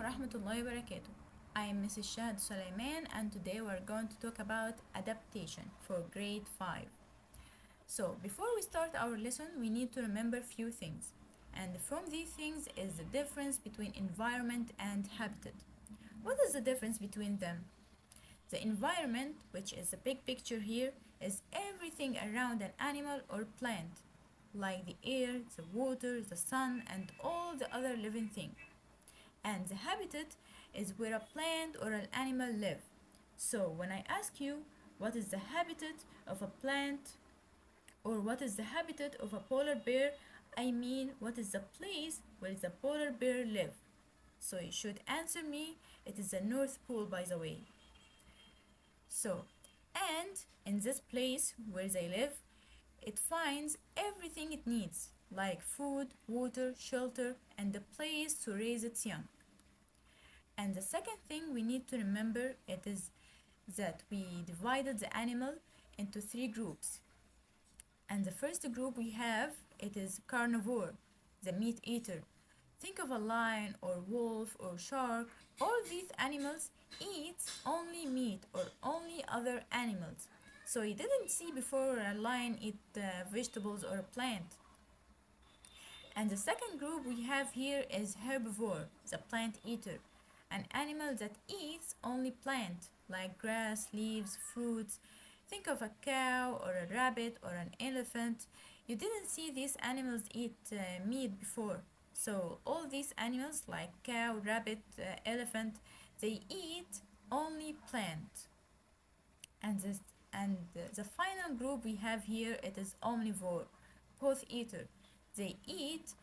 rahmatullahi wa barakatuh. I am Mrs. Shahad Sulaiman and today we are going to talk about adaptation for grade 5. So, before we start our lesson, we need to remember few things. And from these things is the difference between environment and habitat. What is the difference between them? The environment, which is the big picture here, is everything around an animal or plant, like the air, the water, the sun, and all the other living things. And the habitat is where a plant or an animal live. So when I ask you what is the habitat of a plant or what is the habitat of a polar bear, I mean what is the place where the polar bear live. So you should answer me, it is the North Pole, by the way. So, and in this place where they live, it finds everything it needs, like food, water, shelter, and a place to raise its young. And the second thing we need to remember it is that we divided the animal into three groups. And the first group we have it is carnivore, the meat eater. Think of a lion or wolf or shark. All these animals eat only meat or only other animals. So you didn't see before a lion eat vegetables or a plant. And the second group we have here is herbivore, the plant eater, an animal that eats only plant like grass, leaves, fruits. Think of a cow or a rabbit or an elephant. You didn't see these animals eat meat before. So all these animals like cow, rabbit, elephant, they eat only plant. And the final group we have here it is omnivore, both eater. They eat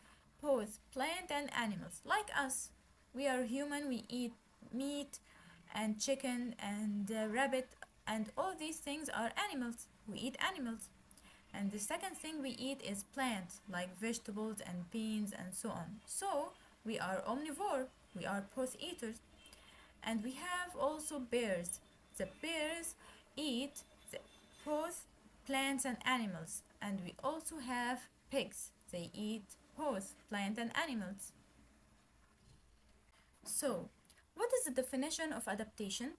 both plant and animals like us. We are human, we eat meat and chicken and rabbit, and all these things are animals. We eat animals. And the second thing we eat is plants like vegetables and beans and so on. So we are omnivore, we are both eaters. And we have also bears. The bears eat both plants and animals. And we also have pigs. They eat both plant and animals. So, what is the definition of adaptation?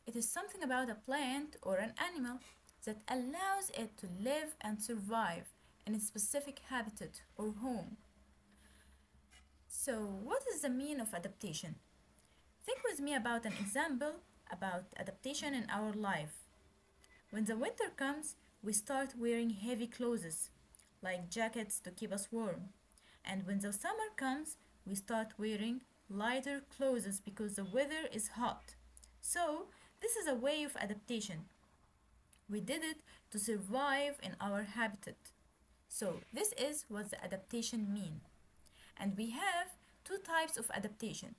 It is something about a plant or an animal that allows it to live and survive in a specific habitat or home. So, what is the meaning of adaptation? Think with me about an example about adaptation in our life. When the winter comes, we start wearing heavy clothes, like jackets to keep us warm. And when the summer comes, we start wearing lighter clothes because the weather is hot. So, this is a way of adaptation. We did it to survive in our habitat. So, this is what the adaptation mean. And we have two types of adaptation: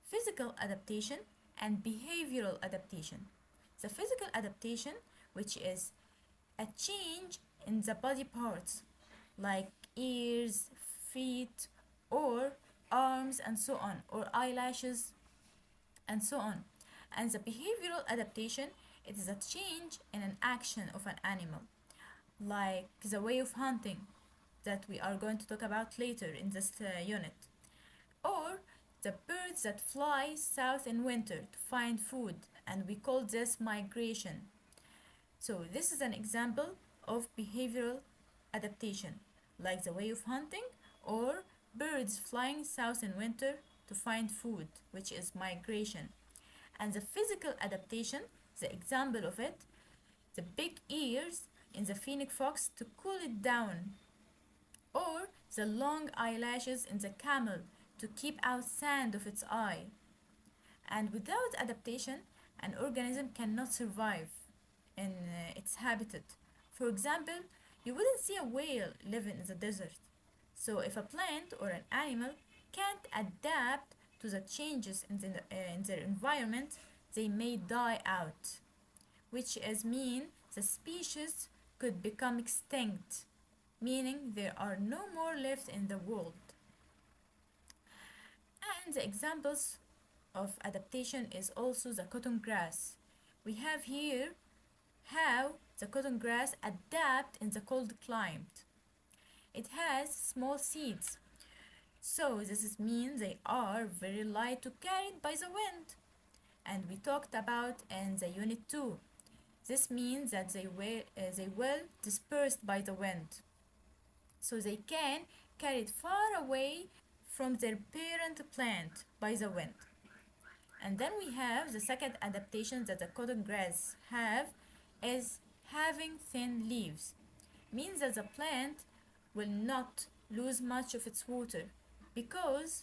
physical adaptation and behavioral adaptation. The physical adaptation, which is a change in the body parts like ears, feet, or arms, and so on, or eyelashes, and so on. And the behavioral adaptation, it is a change in an action of an animal, like the way of hunting that we are going to talk about later in this unit, or the birds that fly south in winter to find food, and we call this migration. So, this is an example of behavioral adaptation, like the way of hunting or birds flying south in winter to find food, which is migration. And the physical adaptation, the example of it, the big ears in the phoenix fox to cool it down, or the long eyelashes in the camel to keep out sand of its eye. And without adaptation, an organism cannot survive in its habitat. For example, you wouldn't see a whale living in the desert. So if a plant or an animal can't adapt to the changes in their environment, they may die out, which is mean the species could become extinct, meaning there are no more left in the world. And the examples of adaptation is also the cotton grass. We have here how the cotton grass adapt in the cold climate. It has small seeds So this means they are very light to carried by the wind. And we talked about in the unit 2. This means that they will dispersed by the wind. So they can carry it far away from their parent plant by the wind. And then we have the second adaptation that the cotton grass have is having thin leaves. Means that the plant will not lose much of its water because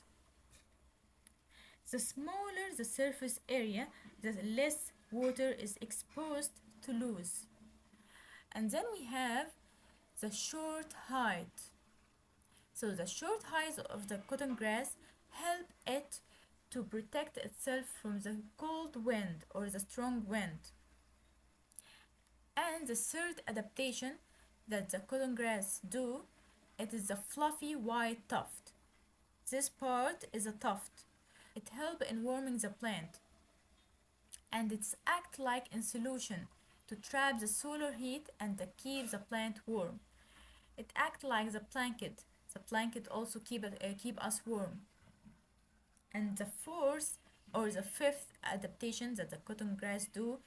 the smaller the surface area, the less water is exposed to lose. And then we have the short height. So the short height of the cotton grass help it to protect itself from the cold wind or the strong wind. And the third adaptation that the cotton grass do, it is the fluffy white tuft. This part is a tuft. It helps in warming the plant and it's act like insulation to trap the solar heat and to keep the plant warm. It act like the blanket. The blanket also keep us warm. And the fourth or the fifth adaptation that the cotton grass do,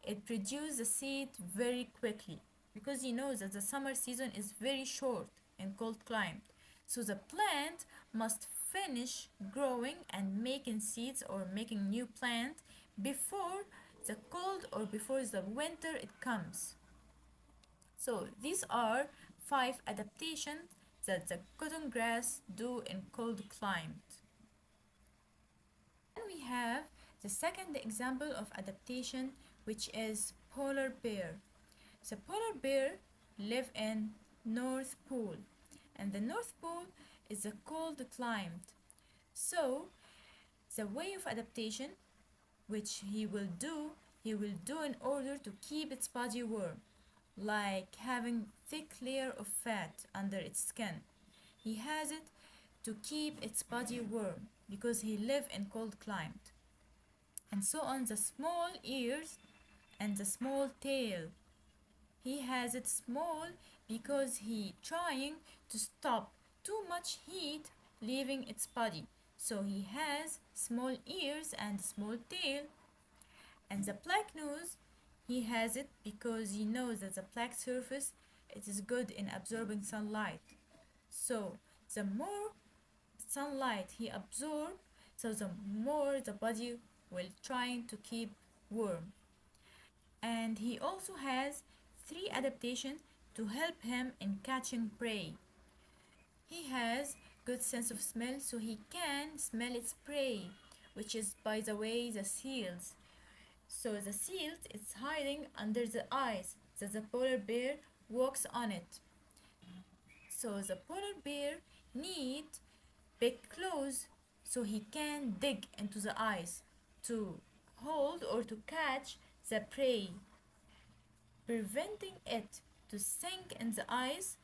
it produces the seed very quickly because you know that the summer season is very short in cold climate. So the plant must finish growing and making seeds or making new plant before the cold or before the winter it comes. So these are 5 adaptations that the cotton grass do in cold climate. Then we have the second example of adaptation, which is polar bear. The polar bear live in North Pole, and the North Pole is a cold climate. So the way of adaptation which he will do in order to keep its body warm, like having thick layer of fat under its skin. He has it to keep its body warm because he live in cold climate. And so on the small ears and the small tail. He has it small because he trying to stop too much heat leaving its body. So he has small ears and small tail. And the black nose, he has it because he knows that the black surface it is good in absorbing sunlight. So the more sunlight he absorbs, so the more the body will trying to keep warm. And he also has 3 adaptations to help him in catching prey. He has good sense of smell so he can smell its prey, which is by the way the seals. So the seals is hiding under the ice that the polar bear walks on it. So the polar bear need big claws so he can dig into the ice to hold or to catch the prey, preventing it to sink in the ice.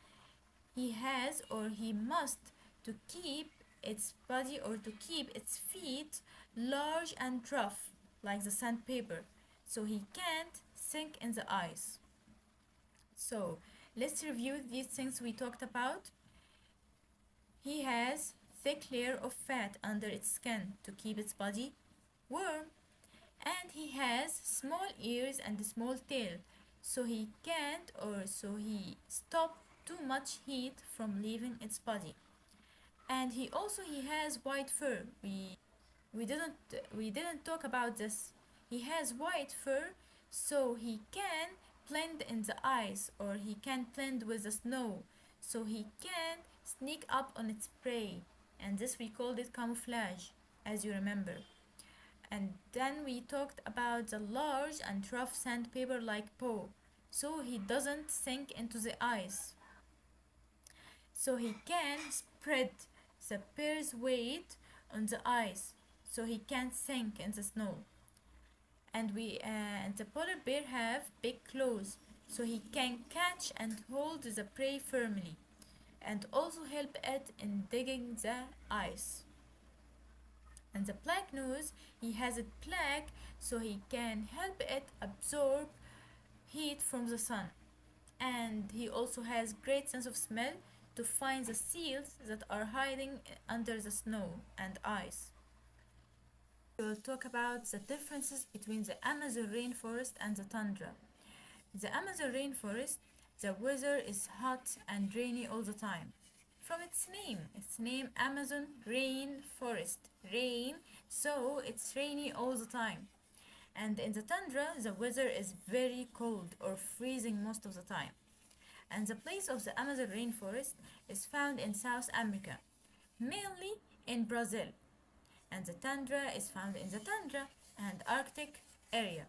He has or he must to keep its body or to keep its feet large and rough like the sandpaper so he can't sink in the ice. So let's review these things we talked about. He has thick layer of fat under its skin to keep its body warm, and he has small ears and a small tail so he can't or so he stop too much heat from leaving its body. And he has white fur. We didn't talk about this. He has white fur so he can blend in the ice or he can blend with the snow so he can sneak up on its prey, and this we called it camouflage, as you remember. And then we talked about the large and rough sandpaper like paw so he doesn't sink into the ice, so he can spread the bear's weight on the ice so he can't sink in the snow. And the polar bear have big claws so he can catch and hold the prey firmly and also help it in digging the ice. And the black nose, he has it black so he can help it absorb heat from the sun. And he also has great sense of smell to find the seals that are hiding under the snow and ice. We will talk about the differences between the Amazon rainforest and the tundra. The Amazon rainforest, the weather is hot and rainy all the time. From its name Amazon rainforest, rain, so it's rainy all the time. And in the tundra, the weather is very cold or freezing most of the time. And the place of the Amazon rainforest is found in South America, mainly in Brazil. And the tundra is found in the tundra and Arctic area.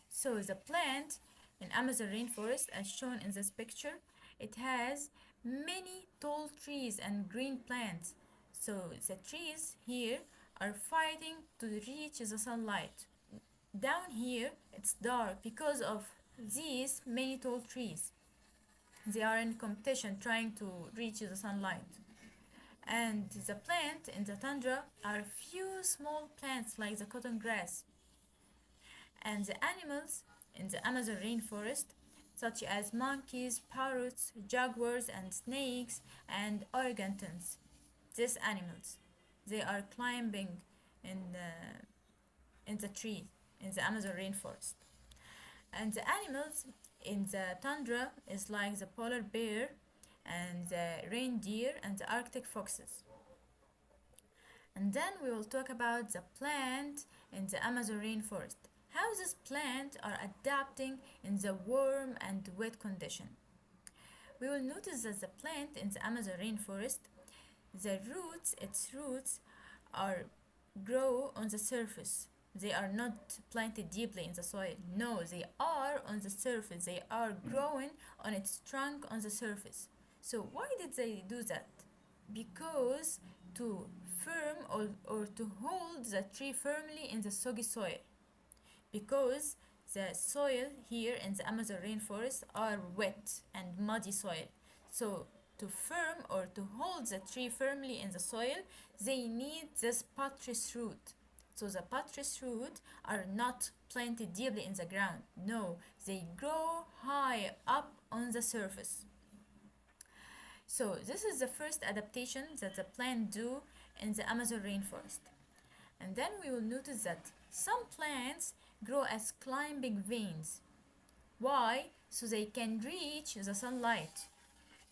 So the plant in Amazon rainforest, as shown in this picture, it has many tall trees and green plants. So the trees here are fighting to reach the sunlight. Down here it's dark because of these many tall trees. They are in competition trying to reach the sunlight. And the plant in the tundra are few small plants like the cotton grass. And the animals in the Amazon rainforest, such as monkeys, parrots, jaguars, and snakes, and orangutans, these animals, they are climbing in the trees in the Amazon rainforest. And the animals in the tundra is like the polar bear and the reindeer and the Arctic foxes. And then we will talk about the plant in the Amazon rainforest. How these plants are adapting in the warm and wet condition. We will notice that the plant in the Amazon rainforest, its roots are grow on the surface. They are not planted deeply in the soil. No, they are on the surface. They are growing on its trunk on the surface. So why did they do that? Because to firm or to hold the tree firmly in the soggy soil. Because the soil here in the Amazon rainforest are wet and muddy soil. So to firm or to hold the tree firmly in the soil, they need this buttress root. So the buttress root are not planted deeply in the ground. No, they grow high up on the surface. So this is the first adaptation that the plant do in the Amazon rainforest. And then we will notice that some plants grow as climbing veins. Why? So they can reach the sunlight.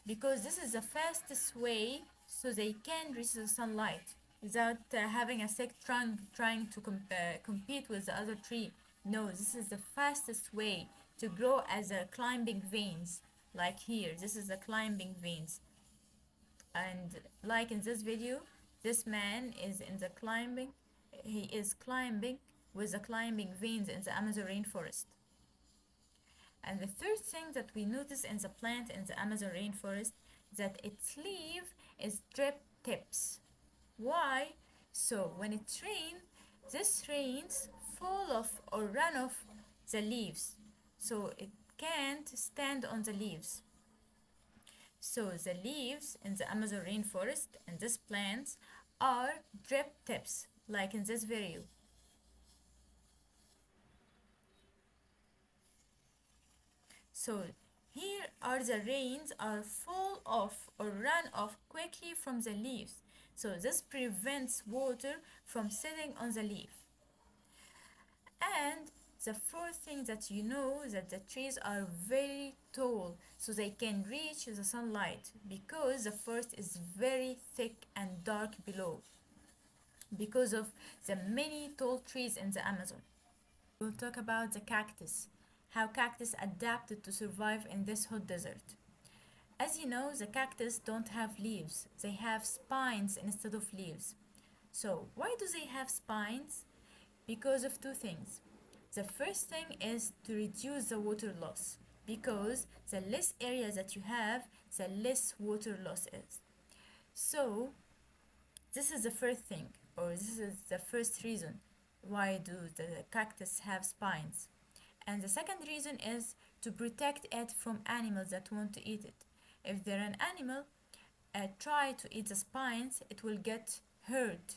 Because this is the fastest way so they can reach the sunlight without having a thick trunk trying to compete with the other tree. No, this is the fastest way to grow as a climbing veins. Like here, this is the climbing veins. And like in this video, this man is in the climbing, he is climbing with the climbing veins in the Amazon rainforest. And the third thing that we notice in the plant in the Amazon rainforest, that its leaf is drip tips. Why? So when it rains, these rains fall off or run off the leaves. So it can't stand on the leaves. So the leaves in the Amazon rainforest and these plants are drip tips, like in this video. So here are the rains are fall off or run off quickly from the leaves. So this prevents water from sitting on the leaf. And the fourth thing that you know that the trees are very tall so they can reach the sunlight because the forest is very thick and dark below because of the many tall trees in the Amazon. We'll talk about the cactus, how cactus adapted to survive in this hot desert. As you know, the cactus don't have leaves, they have spines instead of leaves. So why do they have spines? Because of two things. The first thing is to reduce the water loss, because the less area that you have, the less water loss is. So this is the first thing, or this is the first reason why do the cactus have spines. And the second reason is to protect it from animals that want to eat it. If there an animal try to eat the spines, it will get hurt.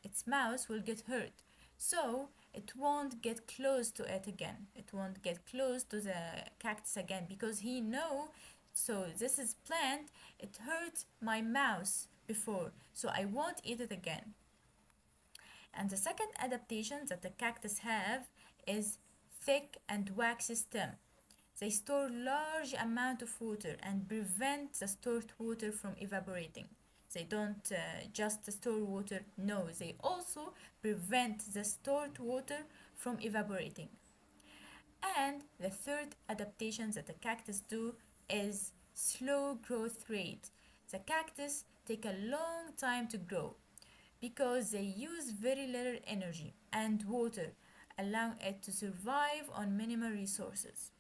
Its mouth will get hurt. So it won't get close to it again. It won't get close to the cactus again because he know So this is plant, it hurt my mouth before, so I won't eat it again. And the second adaptation that the cactus have is thick and waxy stem. They store large amount of water and prevent the stored water from evaporating. They don't just store water, no, they also prevent the stored water from evaporating. And the third adaptation that the cactus do is slow growth rate. The cactus take a long time to grow because they use very little energy and water, allowing it to survive on minimal resources.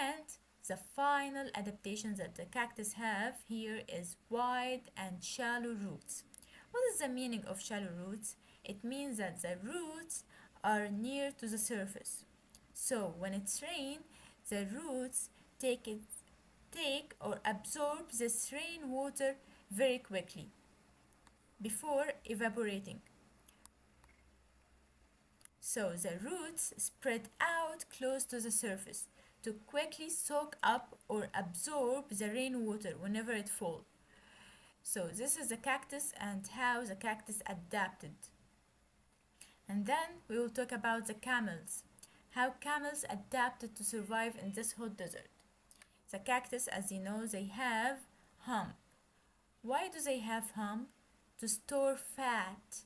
And the final adaptation that the cactus have here is wide and shallow roots. What is the meaning of shallow roots? It means that the roots are near to the surface. So when it's rain, the roots take it take or absorb this rainwater very quickly before evaporating. So the roots spread out close to the surface to quickly soak up or absorb the rainwater whenever it falls. So this is the cactus and how the cactus adapted. And then we will talk about the camels. How camels adapted to survive in this hot desert. The cactus, as you know, they have hump. Why do they have hump? To store fat,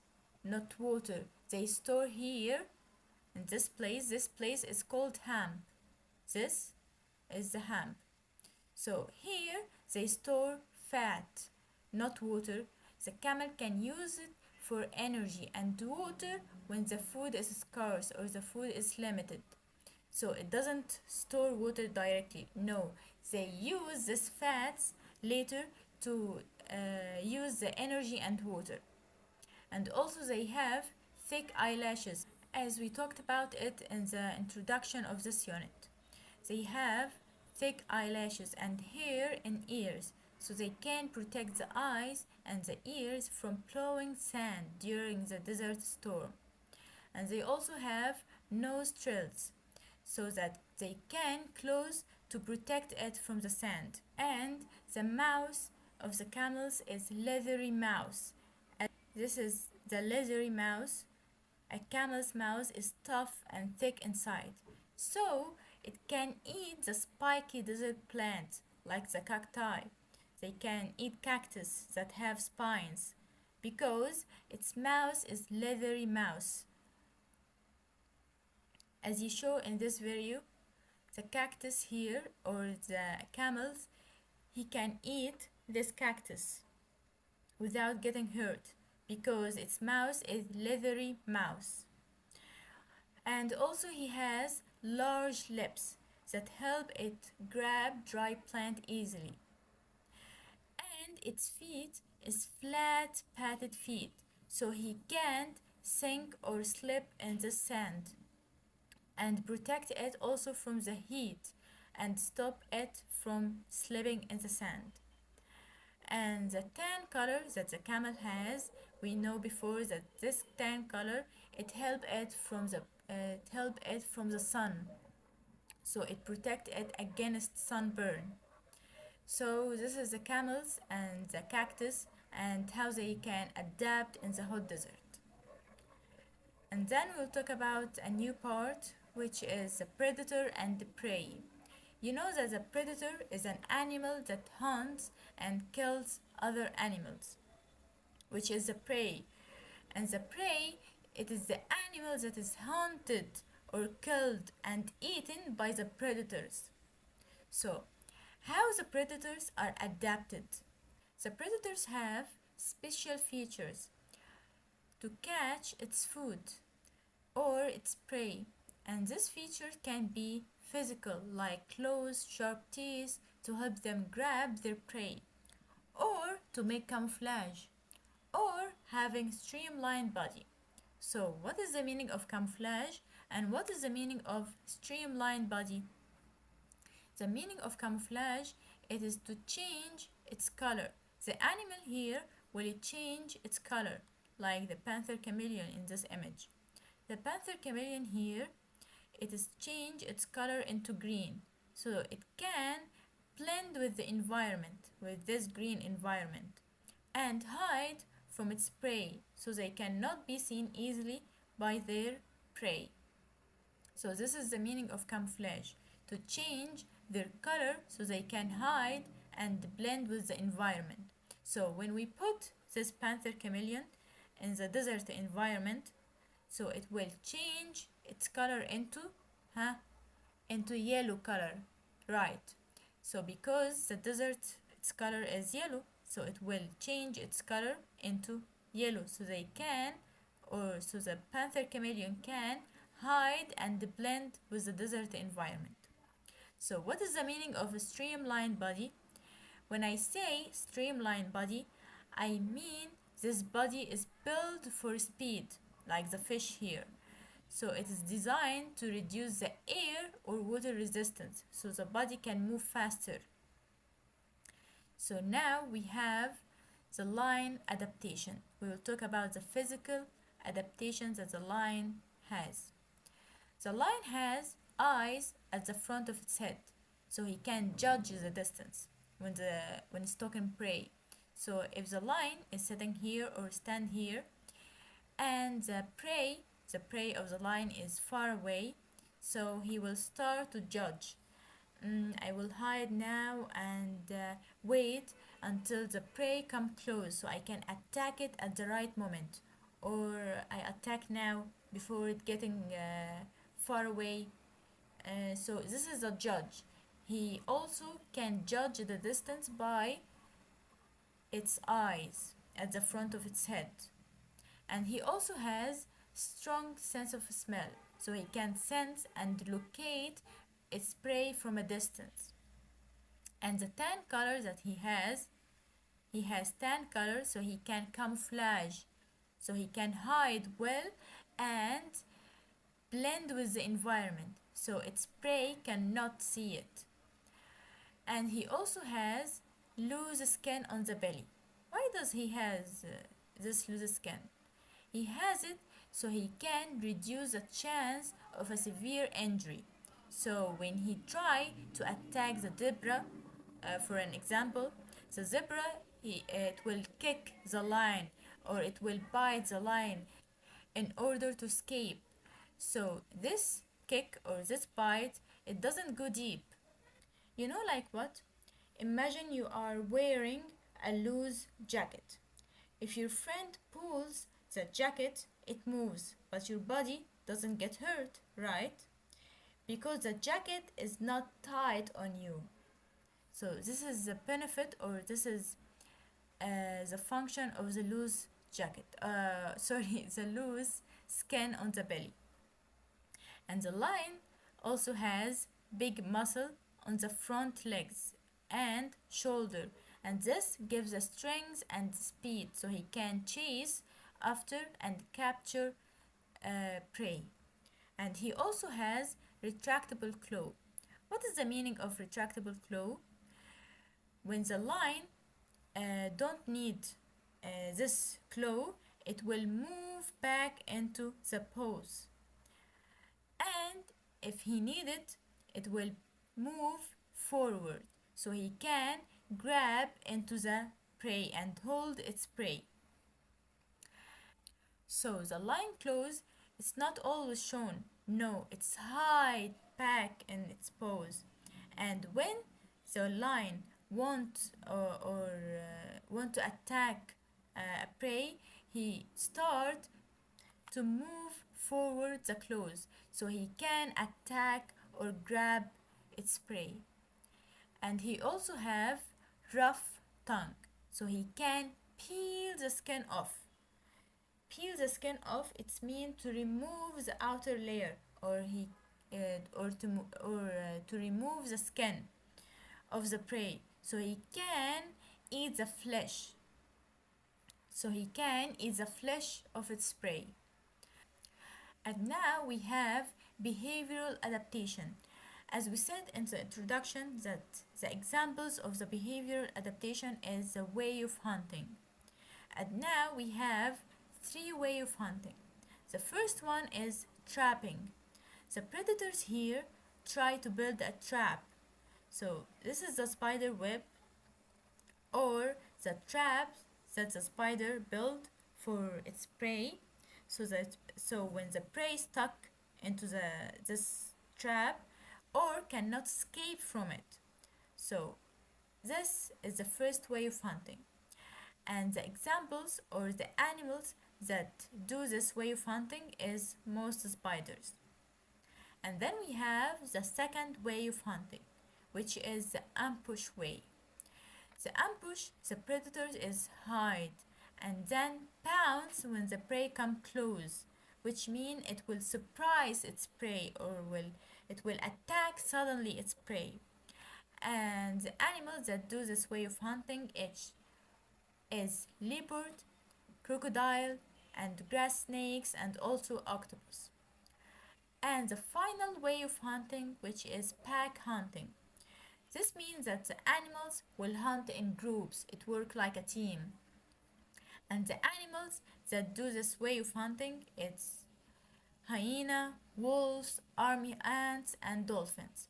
not water. They store here in this place. This place is called hump. This is the hump. So here they store fat, not water. The camel can use it for energy and water when the food is scarce or the food is limited. So it doesn't store water directly. No, they use these fats later to use the energy and water. And also they have thick eyelashes, as we talked about it in the introduction of this unit. They have thick eyelashes and hair in ears, so they can protect the eyes and the ears from plowing sand during the desert storm. And they also have nostrils, so that they can close to protect it from the sand. And the mouth of the camels is leathery mouth. This is the leathery mouth. A camel's mouth is tough and thick inside, so it can eat the spiky desert plants like the cacti. They can eat cactus that have spines because its mouth is leathery mouth. As you show in this video, the cactus here or the camels, he can eat this cactus without getting hurt because its mouth is leathery mouth. And also he has large lips that help it grab dry plant easily. And its feet is flat padded feet, so he can't sink or slip in the sand, and protect it also from the heat and stop it from slipping in the sand. And the tan color that the camel has, we know before that this tan color it help it from the sun, so it protect it against sunburn. So this is the camels and the cactus and how they can adapt in the hot desert. And then we'll talk about a new part, which is the predator and the prey. You know that the predator is an animal that hunts and kills other animals, which is the prey. And the prey, it is the animal that is hunted or killed and eaten by the predators. So, how the predators are adapted? The predators have special features to catch its food or its prey, and this feature can be physical, like claws, sharp teeth to help them grab their prey, or to make camouflage, or having streamlined body. So what is the meaning of camouflage and what is the meaning of streamlined body? The meaning of camouflage, it is to change its color. The animal here will change its color, like the panther chameleon in this image. The panther chameleon here, it is change its color into green, so it can blend with the environment, with this green environment, and hide from its prey so they cannot be seen easily by their prey. So, this is the meaning of camouflage, to change their color so they can hide and blend with the environment. So, when we put this panther chameleon in the desert environment, so it will change its color into, huh, into yellow color, right? So because the desert, its color is yellow, so it will change its color into yellow so they can, or so the panther chameleon can hide and blend with the desert environment. So what is the meaning of a streamlined body? When I say streamlined body, I mean this body is built for speed, like the fish here. So it is designed to reduce the air or water resistance so the body can move faster. So now we have the lion adaptation. We will talk about the physical adaptations that the lion has. The lion has eyes at the front of its head, so he can judge the distance when stalking prey. So if the lion is sitting here or stand here, and the prey of the lion is far away, so he will start to judge. I will hide now and wait until the prey come close so I can attack it at the right moment, or I attack now before it getting far away. So this is a judge. He also can judge the distance by its eyes at the front of its head, and he also has strong sense of smell, so he can sense and locate its prey from a distance. And the tan color that he has tan color, so he can camouflage, so he can hide well and blend with the environment so its prey cannot see it. And he also has loose skin on the belly. Why does he has this loose skin? He has it so he can reduce the chance of a severe injury. So when he try to attack the zebra, for an example, the zebra it will kick the lion or it will bite the lion in order to escape. So this kick or this bite, it doesn't go deep. You know, like what? Imagine you are wearing a loose jacket. If your friend pulls the jacket, it moves, but your body doesn't get hurt, right? Because the jacket is not tight on you. So this is the benefit, or this is the function of the loose jacket. Sorry, the loose skin on the belly. And the lion also has big muscle on the front legs and shoulder, and this gives the strength and speed so he can chase after and capture prey. And he also has retractable claw. What is the meaning of retractable claw? When the lion don't need this claw, it will move back into the pose, and if he need it, it will move forward so he can grab into the prey and hold its prey. So the lion claws, it's not always shown. No, it's hide back in its pose. And when the lion want to attack a prey, he start to move forward the claws so he can attack or grab its prey. And he also have rough tongue so he can peel the skin off. Peel the skin off, it's mean to remove the outer layer, or he to remove the skin of the prey so he can eat the flesh, of its prey. And now we have behavioral adaptation. As we said in the introduction, that the examples of the behavioral adaptation is the way of hunting. And now we have three ways of hunting. The first one is trapping. The predators here try to build a trap So this is the spider web or the trap that the spider built for its prey, so when the prey stuck into this trap or cannot escape from it. So this is the first way of hunting. And the examples or the animals that do this way of hunting is most spiders. And then we have the second way of hunting, which is the ambush way. The ambush, the predator is hide and then pounce when the prey come close, which mean it will surprise its prey or it will attack suddenly its prey. And the animals that do this way of hunting is leopard, crocodile, and grass snakes, and also octopus. And the final way of hunting, which is pack hunting. This means that the animals will hunt in groups, it works like a team. And the animals that do this way of hunting, it's hyena, wolves, army ants, and dolphins.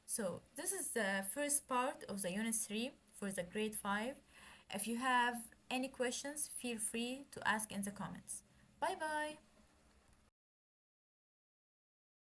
So this is the first part of the unit 3 for the grade 5. If you have any questions, feel free to ask in the comments. Bye bye.